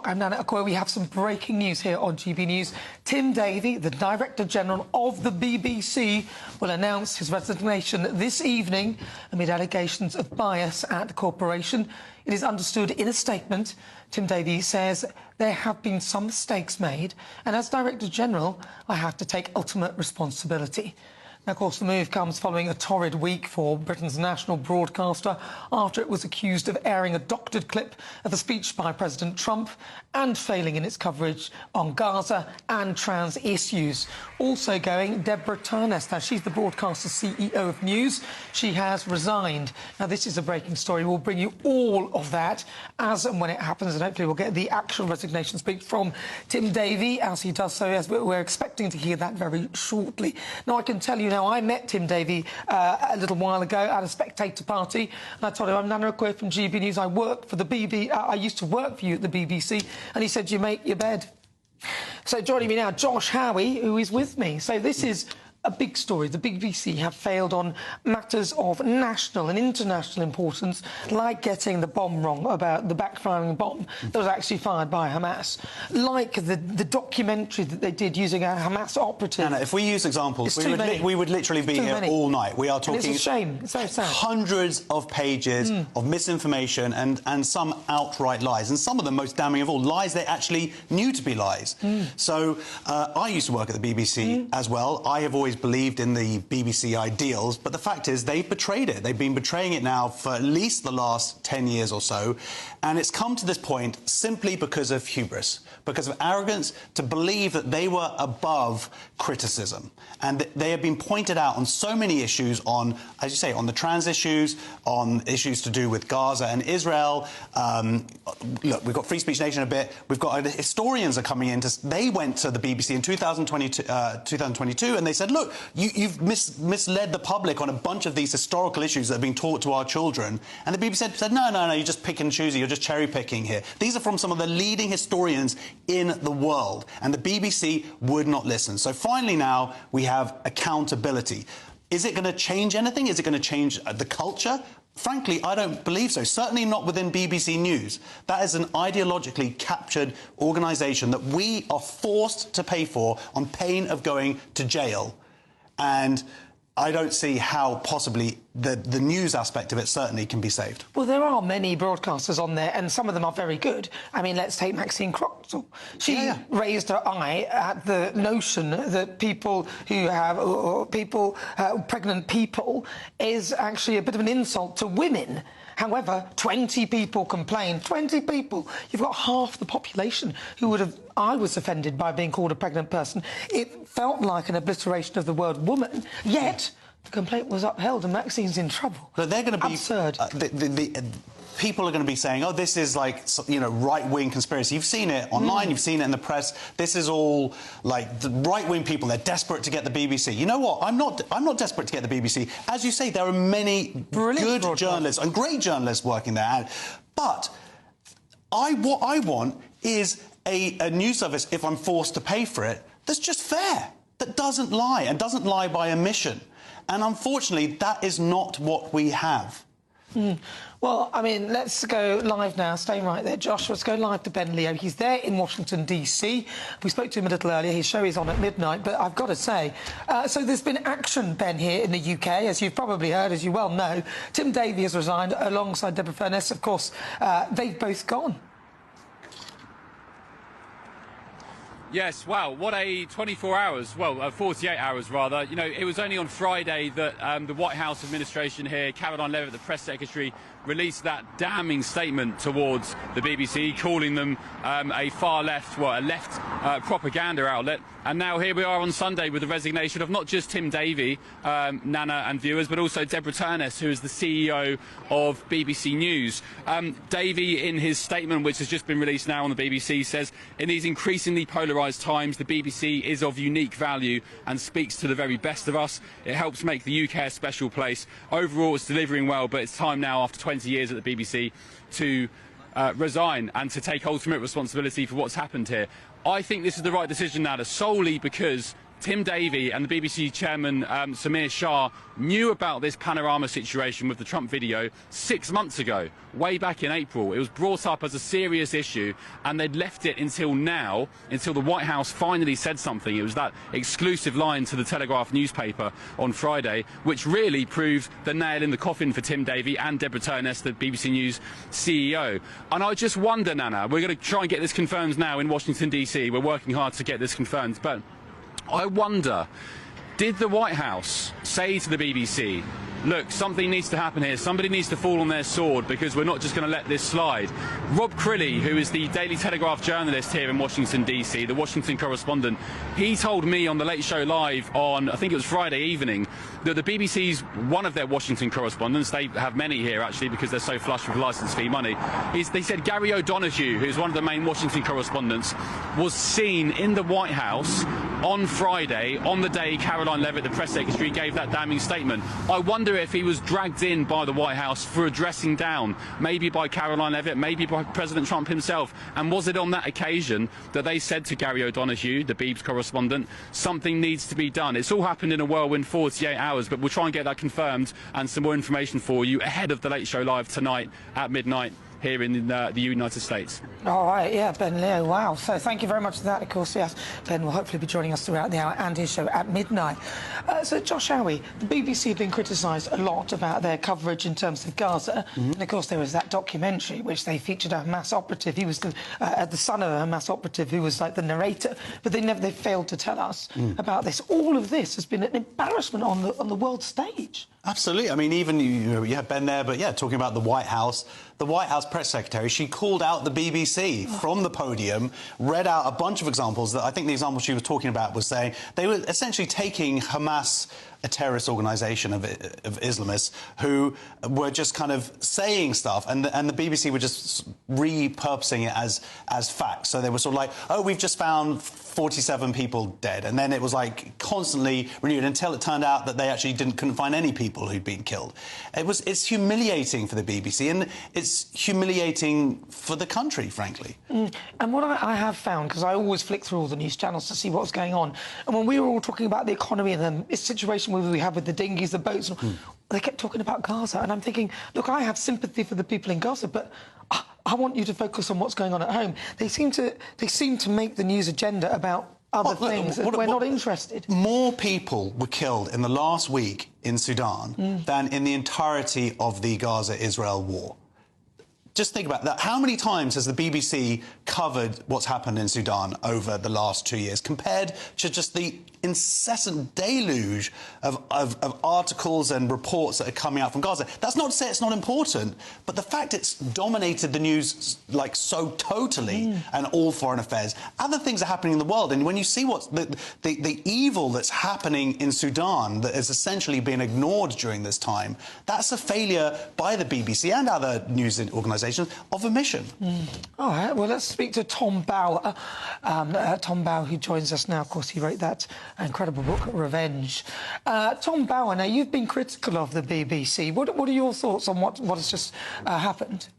I'm Nana Akua. We have some breaking news here on GB News. Tim Davie, the Director General of the BBC, will announce his resignation this evening amid allegations of bias at the corporation. It is understood in a statement, Tim Davie says there have been some mistakes made, and as Director General, I have to take ultimate responsibility. Now, of course, the move comes following a torrid week for Britain's national broadcaster after it was accused of airing a doctored clip of a speech by President Trump and failing in its coverage on Gaza and trans issues. Also going, Deborah Turness. Now, she's the broadcaster's CEO of News. She has resigned. Now, this is a breaking story. We'll bring you all of that as and when it happens, and hopefully we'll get the actual resignation speech from Tim Davie as he does so, as we're expecting to hear that very shortly. Now, I can tell you now, I met Tim Davie a little while ago at a spectator party, and I told him, I'm Nana Akua from GB News. I work for the BBC. I used to work for you at the BBC, and he said, you make your bed. So joining me now, Josh Howie, who is with me. So this is a big story. The BBC have failed on matters of national and international importance, like getting the bomb wrong about the backfiring bomb that was actually fired by Hamas, like the documentary that they did using a Hamas operative. Anna, if we use examples, we would literally be here all night. We are talking... And it's a shame. It's so sad. Hundreds of pages of misinformation and some outright lies, and some of them, most damning of all, lies they actually knew to be lies. So I used to work at the BBC as well. I have always believed in the BBC ideals, but the fact is they've betrayed it. They've been betraying it now for at least the last 10 years or so, and it's come to this point simply because of hubris, because of arrogance, to believe that they were above criticism. And they have been pointed out on so many issues, on, as you say, on the trans issues, on issues to do with Gaza and Israel. Look, we've got Free Speech Nation a bit. We've got historians are coming in. They went to the BBC in 2022 and they said, look, you've misled the public on a bunch of these historical issues that are being taught to our children. And the BBC said, no, you're just pick and choosing, you're just cherry-picking here. These are from some of the leading historians in the world, and the BBC would not listen. So finally now we have accountability. Is it going to change anything? Is it going to change the culture? Frankly, I don't believe so. Certainly not within BBC News. That is an ideologically captured organisation that we are forced to pay for on pain of going to jail. And I don't see how possibly the news aspect of it certainly can be saved. Well, there are many broadcasters on there, and some of them are very good. I mean, let's take Maxine Croxall. She raised her eye at the notion that people who have pregnant people is actually a bit of an insult to women. However, 20 people complained. 20 people. You've got half the population who would have... I was offended by being called a pregnant person. It felt like an obliteration of the word woman, yet the complaint was upheld and Maxine's in trouble. But they're going to be... Absurd. People are going to be saying, oh, this is like, you know, right-wing conspiracy. You've seen it online, you've seen it in the press. This is all, like, the right-wing people. They're desperate to get the BBC. You know what? I'm not desperate to get the BBC. As you say, there are many good journalists and great journalists working there. But what I want is a news service, if I'm forced to pay for it, that's just fair, that doesn't lie, and doesn't lie by omission. And unfortunately, that is not what we have. Well, I mean, let's go live now. Stay right there, Josh. Let's go live to Ben Leo. He's there in Washington, D.C. We spoke to him a little earlier. His show is on at midnight, but I've got to say, so there's been action, Ben, here in the UK, as you've probably heard, as you well know. Tim Davie has resigned alongside Deborah Turness. Of course, they've both gone. Yes, wow, what a 24 hours, well, 48 hours rather. You know, it was only on Friday that the White House administration here, Caroline Levitt, the press secretary, released that damning statement towards the BBC, calling them a far left, a left propaganda outlet. And now here we are on Sunday with the resignation of not just Tim Davie, Nana and viewers, but also Deborah Turness, who is the CEO of BBC News. Davie, in his statement, which has just been released now on the BBC, says, in these increasingly polarised times, the BBC is of unique value and speaks to the very best of us. It helps make the UK a special place. Overall, it's delivering well, but it's time now, after 20 years at the BBC, to resign and to take ultimate responsibility for what's happened here. I think this is the right decision, Nana, solely because Tim Davie and the BBC chairman Samir Shah knew about this Panorama situation with the Trump video 6 months ago, way back in April. It was brought up as a serious issue, and they'd left it until now, until the White House finally said something. It was that exclusive line to the Telegraph newspaper on Friday, which really proved the nail in the coffin for Tim Davie and Deborah Turness, the BBC News CEO. And I just wonder, Nana, we're going to try and get this confirmed now in Washington, D.C. We're working hard to get this confirmed, but I wonder, did the White House say to the BBC, look, something needs to happen here, somebody needs to fall on their sword because we're not just going to let this slide? Rob Crilly, who is the Daily Telegraph journalist here in Washington, D.C., the Washington correspondent, he told me on the Late Show Live on, I think it was Friday evening, that the BBC's one of their Washington correspondents, they have many here actually because they're so flush with licence fee money, they said Gary O'Donoghue, who's one of the main Washington correspondents, was seen in the White House on Friday, on the day Caroline Levitt, the press secretary, gave that damning statement. I wonder if he was dragged in by the White House for a dressing down, maybe by Caroline Levitt, maybe by President Trump himself. And was it on that occasion that they said to Gary O'Donoghue, the Beebs correspondent, something needs to be done? It's all happened in a whirlwind 48 hours, but we'll try and get that confirmed and some more information for you ahead of the Late Show Live tonight at midnight here in the United States. All right, yeah, Ben Leo, wow. So thank you very much for that. Of course, yes, Ben will hopefully be joining us throughout the hour and his show at midnight. So, Josh Howie, the BBC have been criticised a lot about their coverage in terms of Gaza. And, of course, there was that documentary which they featured a Hamas operative. He was the son of a Hamas operative who was like the narrator. But they failed to tell us about this. All of this has been an embarrassment on the world stage. Absolutely. I mean, even you have Ben there, but yeah, talking about the White House press secretary, she called out the BBC from the podium, read out a bunch of examples. That I think the example she was talking about was saying they were essentially taking Hamas, a terrorist organisation of Islamists, who were just kind of saying stuff, and the BBC were just repurposing it as facts. So they were sort of like, oh, we've just found 47 people dead, and then it was like constantly renewed until it turned out that they actually couldn't find any people who'd been killed. It's humiliating for the BBC, and it's humiliating for the country, frankly. And what I have found, because I always flick through all the news channels to see what's going on, and when we were all talking about the economy and the situation we have with the dinghies, the boats, they kept talking about Gaza, and I'm thinking, look, I have sympathy for the people in Gaza, but I want you to focus on what's going on at home. They seem to make the news agenda about other things. We're not interested. More people were killed in the last week in Sudan than in the entirety of the Gaza-Israel war. Just think about that. How many times has the BBC covered what's happened in Sudan over the last 2 years compared to just the incessant deluge of articles and reports that are coming out from Gaza? That's not to say it's not important, but the fact it's dominated the news like so totally and all foreign affairs. Other things are happening in the world, and when you see what's the evil that's happening in Sudan that has essentially been ignored during this time, that's a failure by the BBC and other news organisations of a mission. All right, well, let's speak to Tom Bauer. Tom Bauer, who joins us now. Of course, he wrote that incredible book, Revenge. Tom Bauer, now, you've been critical of the BBC. What are your thoughts on what has just happened?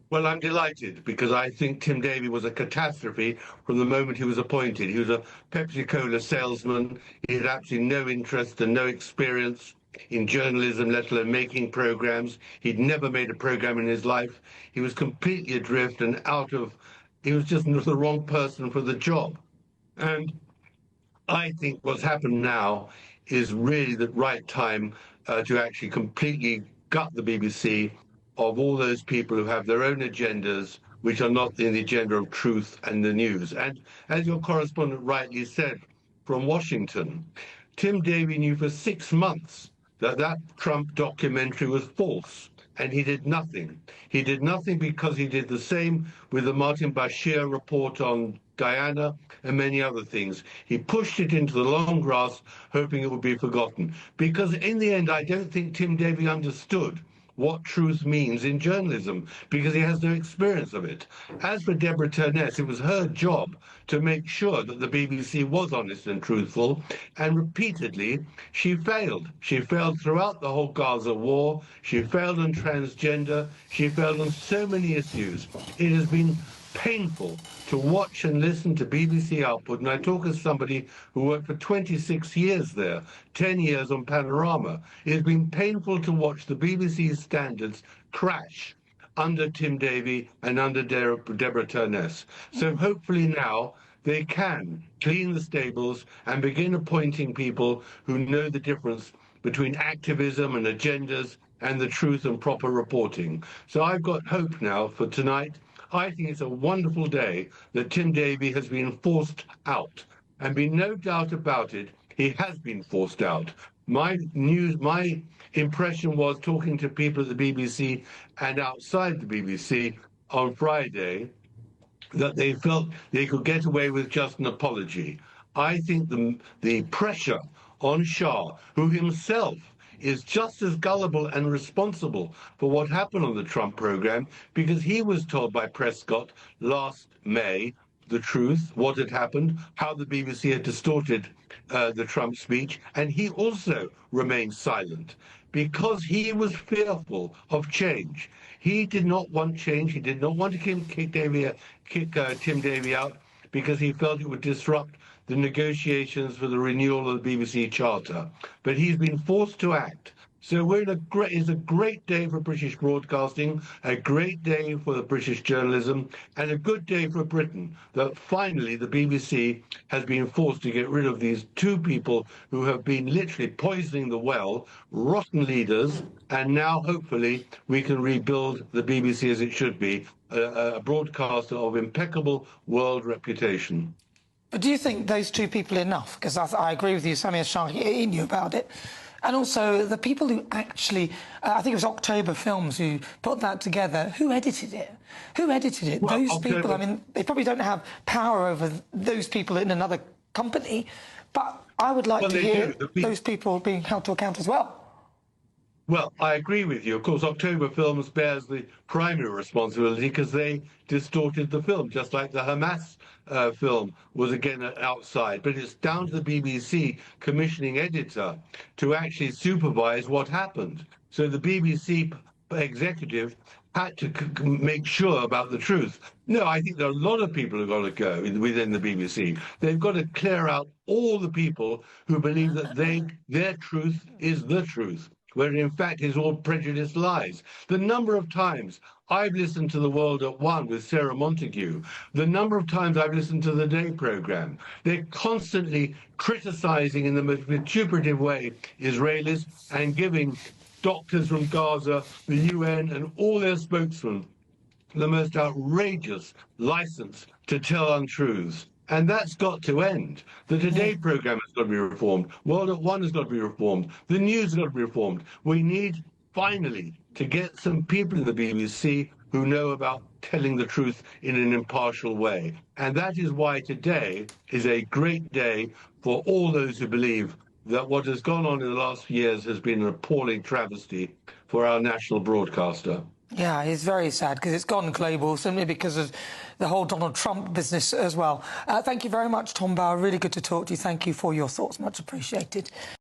Well, I'm delighted because I think Tim Davie was a catastrophe from the moment he was appointed. He was a Pepsi-Cola salesman. He had absolutely no interest and no experience in journalism, let alone making programmes. He'd never made a programme in his life. He was completely adrift and he was just the wrong person for the job. And I think what's happened now is really the right time to actually completely gut the BBC of all those people who have their own agendas which are not in the agenda of truth and the news. And as your correspondent rightly said from Washington, Tim Davie knew for 6 months that Trump documentary was false, and he did nothing. He did nothing because he did the same with the Martin Bashir report on Guyana and many other things. He pushed it into the long grass, hoping it would be forgotten. Because in the end, I don't think Tim Davie understood what truth means in journalism, because he has no experience of it. As for Deborah Turness, it was her job to make sure that the BBC was honest and truthful, and repeatedly she failed. She failed throughout the whole Gaza war. She failed on transgender. She failed on so many issues. It has been painful to watch and listen to BBC output, and I talk as somebody who worked for 26 years there, 10 years on Panorama. It has been painful to watch the BBC's standards crash under Tim Davie and under Deborah Turness. So hopefully now they can clean the stables and begin appointing people who know the difference between activism and agendas and the truth and proper reporting. So I've got hope now for tonight. I think it's a wonderful day that Tim Davie has been forced out. And be no doubt about it, he has been forced out. My impression was, talking to people at the BBC and outside the BBC on Friday, that they felt they could get away with just an apology. I think the pressure on Shah, who himself is just as gullible and responsible for what happened on the Trump program, because he was told by Prescott last May the truth, what had happened, how the BBC had distorted the Trump speech, and he also remained silent because he was fearful of change. He did not want change. He did not want to kick Tim Davie out because he felt it would disrupt the negotiations for the renewal of the BBC Charter. But he's been forced to act. So it's a great day for British broadcasting, a great day for the British journalism, and a good day for Britain that finally the BBC has been forced to get rid of these two people who have been literally poisoning the well, rotten leaders, and now hopefully we can rebuild the BBC as it should be, a broadcaster of impeccable world reputation. But do you think those two people are enough? Because I agree with you, Samir Shahi knew about it. And also, the people who actually, I think it was October Films who put that together, who edited it? Who edited it? Well, those people, I mean, they probably don't have power over those people in another company, but I would like to hear those people being held to account as well. Well, I agree with you. Of course, October Films bears the primary responsibility because they distorted the film, just like the Hamas film was again outside. But it's down to the BBC commissioning editor to actually supervise what happened. So the BBC executive had to make sure about the truth. No, I think there are a lot of people who've got to go within the BBC. They've got to clear out all the people who believe that their truth is the truth, where in fact is all prejudiced lies. The number of times I've listened to The World at One with Sarah Montague, the number of times I've listened to the Day programme, they're constantly criticising in the most vituperative way Israelis and giving doctors from Gaza, the UN and all their spokesmen the most outrageous license to tell untruths. And that's got to end. The Today programme has got to be reformed. World at One has got to be reformed. The news has got to be reformed. We need, finally, to get some people in the BBC who know about telling the truth in an impartial way. And that is why today is a great day for all those who believe that what has gone on in the last few years has been an appalling travesty for our national broadcaster. Yeah, it's very sad because it's gone global simply because of the whole Donald Trump business as well. Thank you very much, Tom Bauer. Really good to talk to you. Thank you for your thoughts. Much appreciated.